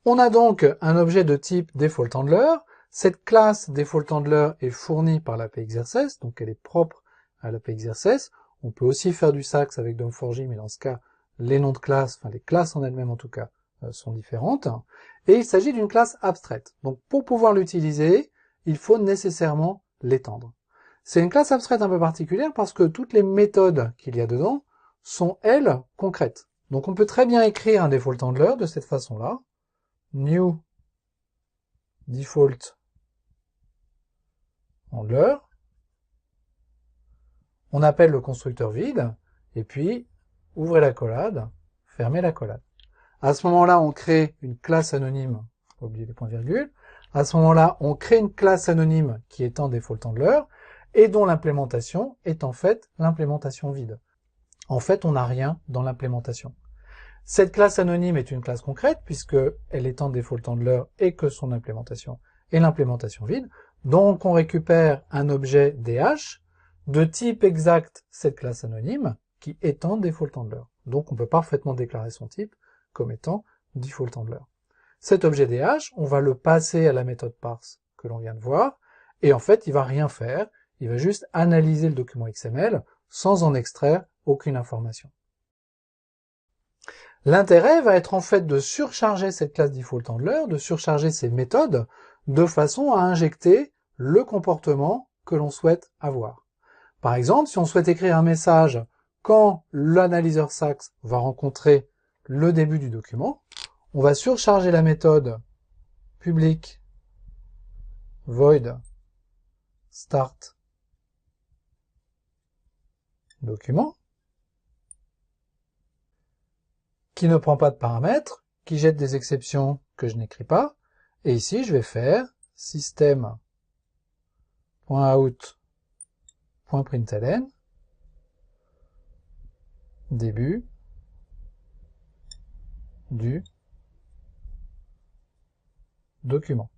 On a donc un objet de type defaultHandler. Cette classe defaultHandler est fournie par l'APXRCS, donc elle est propre à l'APXRCS. On peut aussi faire du Sax avec DOM4j, mais dans ce cas, les noms de classes, enfin les classes en elles-mêmes en tout cas, sont différentes. Et il s'agit d'une classe abstraite. Donc pour pouvoir l'utiliser, il faut nécessairement l'étendre. C'est une classe abstraite un peu particulière parce que toutes les méthodes qu'il y a dedans sont, elles, concrètes. Donc on peut très bien écrire un defaultHandler de cette façon-là. New default handler. On appelle le constructeur vide, et puis ouvrez la collade, fermez la collade. À ce moment-là, on crée une classe anonyme, pas oublier les points-virgules. À ce moment-là, on crée une classe anonyme qui est en defaultHandler, et dont l'implémentation est en fait l'implémentation vide. En fait, on n'a rien dans l'implémentation. Cette classe anonyme est une classe concrète, puisqu'elle est en defaultHandler et que son implémentation est l'implémentation vide. Donc, on récupère un objet DH de type exact cette classe anonyme qui est en defaultHandler. Donc, on peut parfaitement déclarer son type comme étant defaultHandler. Cet objet DH, on va le passer à la méthode parse que l'on vient de voir, et en fait, il va rien faire, il va juste analyser le document XML sans en extraire aucune information. L'intérêt va être en fait de surcharger cette classe defaultHandler, de surcharger ses méthodes, de façon à injecter le comportement que l'on souhaite avoir. Par exemple, si on souhaite écrire un message quand l'analyseur Sax va rencontrer le début du document, on va surcharger la méthode public void start document, qui ne prend pas de paramètres, qui jette des exceptions que je n'écris pas, et ici je vais faire system.out.println début du document.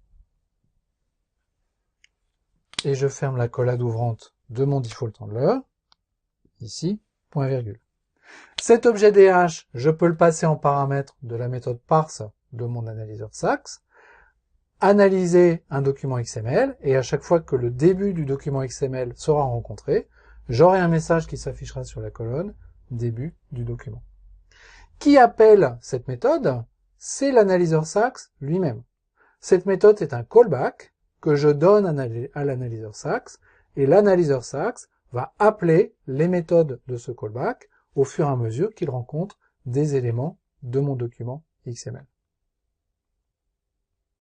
Et je ferme la collade ouvrante de mon defaultHandler, ici, point virgule. Cet objet DH, je peux le passer en paramètre de la méthode parse de mon analyseur Sax, analyser un document XML, et à chaque fois que le début du document XML sera rencontré, j'aurai un message qui s'affichera sur la colonne début du document. Qui appelle cette méthode? C'est l'analyseur Sax lui-même. Cette méthode est un callback que je donne à l'analyseur Sax, et l'analyseur Sax va appeler les méthodes de ce callback au fur et à mesure qu'il rencontre des éléments de mon document XML.